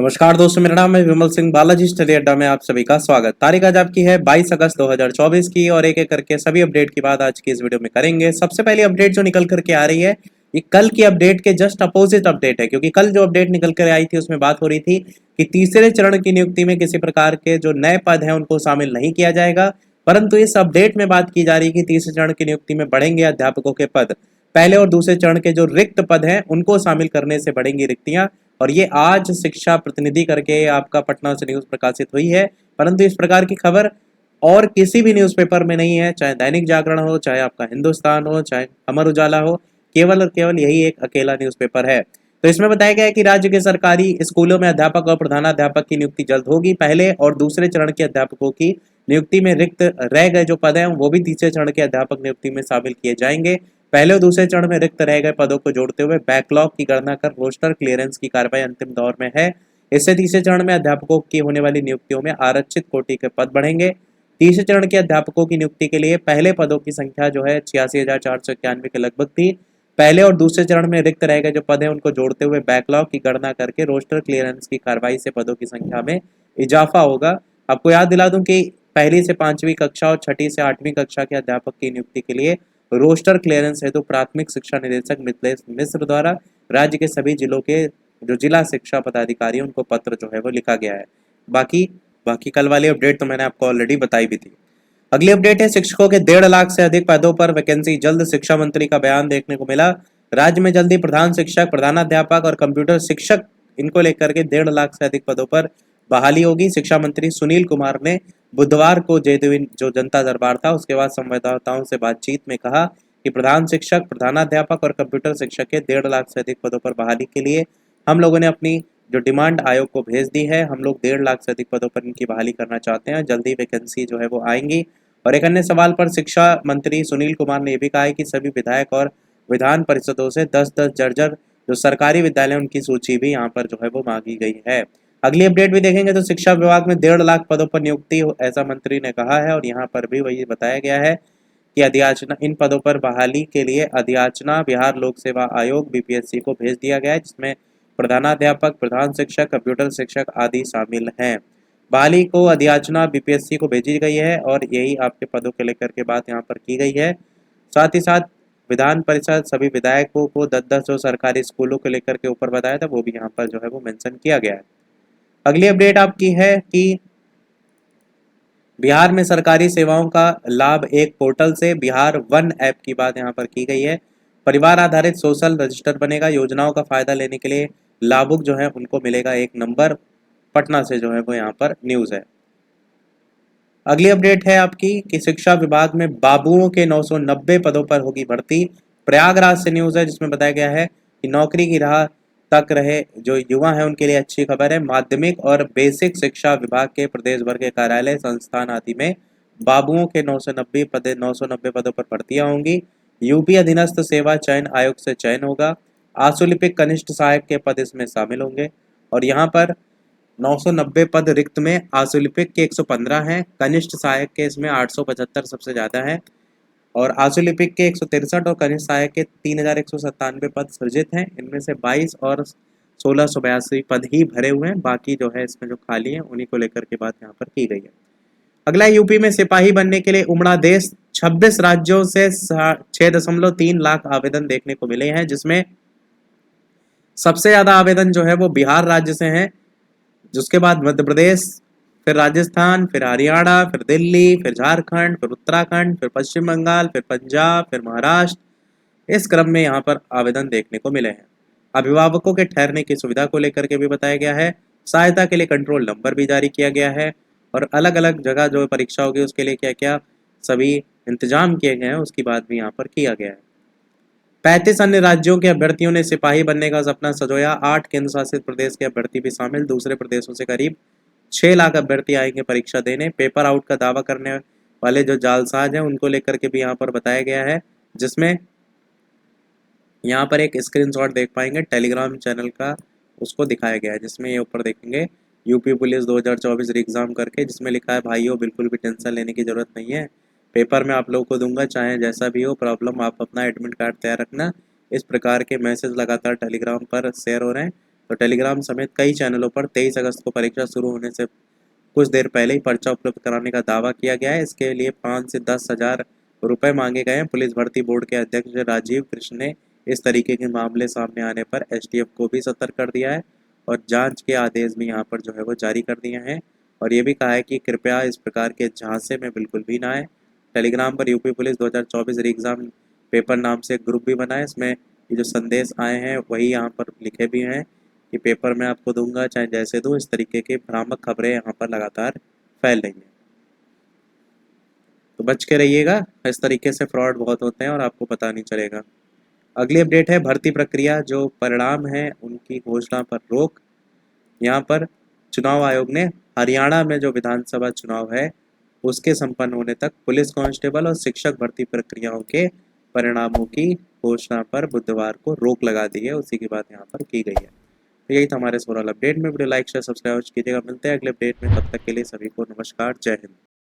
नमस्कार दोस्तों, मेरा नाम है विमल सिंह। बालाजी स्टडी अड्डा में आप सभी का स्वागत। तारीख आज आपकी है 22 अगस्त 2024 की और एक एक करके सभी अपडेट की बात आज की इस वीडियो में करेंगे। सबसे पहली अपडेट जो निकल करके आ रही है, ये कल की अपडेट के जस्ट अपोजिट अपडेट है, क्योंकि कल जो अपडेट निकल कर आई थी उसमें बात हो रही थी कि तीसरे चरण की नियुक्ति में किसी प्रकार के जो नए पद हैं उनको शामिल नहीं किया जाएगा। परंतु इस अपडेट में बात की जा रही है कि तीसरे चरण की नियुक्ति में बढ़ेंगे अध्यापकों के पद। पहले और दूसरे चरण के जो रिक्त पद हैं उनको शामिल करने से बढ़ेंगी रिक्तियां। और ये आज शिक्षा प्रतिनिधि करके आपका पटना से न्यूज प्रकाशित हुई है। परंतु इस प्रकार की खबर और किसी भी न्यूज़पेपर में नहीं है, चाहे दैनिक जागरण हो, चाहे आपका हिंदुस्तान हो, चाहे अमर उजाला हो। केवल और केवल यही एक अकेला न्यूज़पेपर है। तो इसमें बताया गया है कि राज्य के सरकारी स्कूलों में अध्यापक और प्रधानाध्यापक की नियुक्ति जल्द होगी। पहले और दूसरे चरण के अध्यापकों की नियुक्ति में रिक्त रह गए जो पद हैं वो भी तीसरे चरण के अध्यापक नियुक्ति में शामिल किए जाएंगे। पहले और दूसरे चरण में रिक्त रह गए पदों को जोड़ते हुए बैकलॉग की गणना कर रोस्टर क्लियरेंस की कार्रवाई अंतिम दौर में है। इससे तीसरे चरण में अध्यापकों की होने वाली नियुक्तियों में आरक्षित कोटि के पद बढ़ेंगे। तीसरे चरण के अध्यापकों की नियुक्ति के लिए पहले पदों की संख्या जो है 86,491 के लगभग थी। पहले और दूसरे चरण में रिक्त रह गए जो पद हैं उनको जोड़ते हुए बैकलॉग की गणना करके रोस्टर क्लियरेंस की कार्रवाई से पदों की संख्या में इजाफा होगा। आपको याद दिला दूं कि पहली से पांचवी कक्षा और छठी से आठवीं कक्षा के अध्यापक की नियुक्ति के लिए रोस्टर क्लियरेंस हेतु प्राथमिक शिक्षा निदेशक मिथिलेश मिश्र द्वारा राज्य के सभी जिलों के जो जिला शिक्षा पदाधिकारी उनको पत्र जो है वो लिखा गया है। बाकी बाकी कल वाली अपडेट तो मैंने आपको ऑलरेडी बताई भी थी। अगली अपडेट है, शिक्षकों के 1.5 लाख से अधिक पदों पर वैकेंसी जल्द। शिक्षा मंत्री का बयान देखने को मिला। राज्य में जल्दी प्रधान शिक्षक, प्रधानाध्यापक और कंप्यूटर शिक्षक इनको लेकर के 1.5 लाख से अधिक पदों पर बहाली होगी। शिक्षा मंत्री सुनील कुमार ने बुधवार को जेडीयू जो जनता दरबार था उसके बाद संवाददाताओं से बातचीत में कहा कि प्रधान शिक्षक, प्रधानाध्यापक और कंप्यूटर शिक्षक के 1.5 लाख से अधिक पदों पर बहाली के लिए हम लोगों ने अपनी जो डिमांड आयोग को भेज दी है। हम लोग 1.5 लाख से अधिक पदों पर इनकी बहाली करना चाहते हैं। जल्दी वैकेंसी जो है वो आएंगी। और एक अन्य सवाल पर शिक्षा मंत्री सुनील कुमार ने यह भी कहा है कि सभी विधायक और विधान परिषदों से 10-10 जर्जर जो सरकारी विद्यालय उनकी सूची भी यहाँ पर जो है वो मांगी गई है। अगली अपडेट भी देखेंगे तो शिक्षा विभाग में 1.5 लाख पदों पर नियुक्ति ऐसा मंत्री ने कहा है। और यहाँ पर भी वही बताया गया है कि अधियाचना इन पदों पर बहाली के लिए अधियाचना बिहार लोक सेवा आयोग बीपीएससी को भेज दिया गया है, जिसमें प्रधानाध्यापक, प्रधान शिक्षक, कंप्यूटर शिक्षक आदि शामिल हैं। बहाली को अधियाचना बीपीएससी को भेजी गई है और यही आपके पदों के लेकर के बात यहाँ पर की गई है। साथ ही साथ विधान परिषद सभी विधायकों को 10-10 जो सरकारी स्कूलों को लेकर के ऊपर बताया था वो भी यहाँ पर जो है वो मेंशन किया गया है। अगली अपडेट आपकी है कि बिहार में सरकारी सेवाओं का लाभ एक पोर्टल से बिहार वन ऐप की बात यहाँ पर की गई है। परिवार आधारित सोशल रजिस्टर बनेगा। योजनाओं का फायदा लेने के लिए लाभुक जो है उनको मिलेगा एक नंबर। पटना से जो है वो यहाँ पर न्यूज है। अगली अपडेट है आपकी कि शिक्षा विभाग में बाबुओं के 990 पदों पर होगी भर्ती। प्रयागराज से न्यूज है जिसमें बताया गया है कि नौकरी की राह तक रहे जो युवा है उनके लिए अच्छी खबर है। माध्यमिक और बेसिक शिक्षा विभाग के प्रदेश भर के कार्यालय, संस्थान आदि में बाबुओं के 990 पदों पर भर्तियां होंगी। यूपी अधीनस्थ सेवा चयन आयोग से चयन होगा। आशुलिपिक कनिष्ठ सहायक के पद इसमें शामिल होंगे। और यहाँ पर 990 पद रिक्त में आशुलिपिक के 115 हैं, कनिष्ठ सहायक के इसमें 875 सबसे ज़्यादा है और आशुलिपिक के 163 और कनिष्ठ सहायक के 3197 पद सृजित हैं। इनमें से 22 और 1682 पद ही भरे हुए हैं। बाकी जो है इसमें जो खाली हैं उन्हीं को लेकर के बात यहाँ पर की गई है। अगला यूपी में सिपाही बनने के लिए उमड़ा देश। 26 राज्यों से 6.3 लाख आवेदन देखने को मिले हैं, जिसमें सबसे ज्यादा आवेदन जो है वो बिहार राज्य से हैं, जिसके बाद मध्य प्रदेश, फिर राजस्थान, फिर हरियाणा, फिर दिल्ली, फिर झारखंड, फिर उत्तराखंड, फिर पश्चिम बंगाल, फिर पंजाब, फिर महाराष्ट्र। इस क्रम में यहाँ पर आवेदन देखने को मिले हैं। अभिभावकों के ठहरने की सुविधा को लेकर के भी बताया गया है। सहायता के लिए कंट्रोल नंबर भी जारी किया गया है और अलग अलग जगह जो परीक्षा होगी उसके लिए क्या क्या सभी इंतजाम किए गए हैं उसकी बात भी यहाँ पर किया गया है। 35 अन्य राज्यों के अभ्यर्थियों ने सिपाही बनने का सपना सजोया। 8 केंद्र शासित प्रदेश के अभ्यर्थी भी शामिल। दूसरे प्रदेशों से करीब 6 लाख अभ्यर्थी आएंगे परीक्षा देने। पेपर आउट का दावा करने वाले जो जालसाज हैं उनको लेकर के भी यहाँ पर बताया गया है, जिसमें यहाँ पर एक स्क्रीनशॉट देख पाएंगे टेलीग्राम चैनल का, उसको दिखाया गया है, जिसमें ये ऊपर देखेंगे यूपी पुलिस 2024 एग्जाम करके, जिसमें लिखा है भाइयों बिल्कुल भी टेंशन लेने की जरूरत नहीं है, पेपर में आप लोगों को दूंगा चाहे जैसा भी हो प्रॉब्लम, आप अपना एडमिट कार्ड तैयार रखना। इस प्रकार के मैसेज लगातार टेलीग्राम पर शेयर हो रहे हैं। तो टेलीग्राम समेत कई चैनलों पर 23 अगस्त को परीक्षा शुरू होने से कुछ देर पहले ही पर्चा उपलब्ध कराने का दावा किया गया है। इसके लिए 5 से 10,000 रुपए मांगे गए हैं। पुलिस भर्ती बोर्ड के अध्यक्ष राजीव कृष्ण ने इस तरीके के मामले सामने आने पर एसटीएफ को भी सतर्क कर दिया है और जांच के आदेश भी यहाँ पर जो है वो जारी कर दिए हैं और ये भी कहा है कि कृपया इस प्रकार के झांसे में बिल्कुल भी ना आए। टेलीग्राम पर यूपी पुलिस 2024 री एग्ज़ाम पेपर नाम से एक ग्रुप भी बना है। इसमें ये जो संदेश आए हैं वही यहाँ पर लिखे भी हैं कि पेपर मैं आपको दूंगा चाहे जैसे दूँ। इस तरीके की भ्रामक खबरें यहाँ पर लगातार फैल रही हैं, तो बच के रहिएगा। इस तरीके से फ्रॉड बहुत होते हैं और आपको पता नहीं चलेगा। अगली अपडेट है भर्ती प्रक्रिया जो परिणाम है उनकी घोषणा पर रोक। यहाँ पर चुनाव आयोग ने हरियाणा में जो विधानसभा चुनाव है उसके संपन्न होने तक पुलिस कांस्टेबल और शिक्षक भर्ती प्रक्रियाओं के परिणामों की घोषणा पर बुधवार को रोक लगा दी है। उसी की बात यहाँ पर की गई है। तो यही था हमारे ओवरऑल अपडेट में। वीडियो लाइक शेयर सब्सक्राइब कीजिएगा। मिलते हैं अगले अपडेट में, तब तक के लिए सभी को नमस्कार, जय हिंद।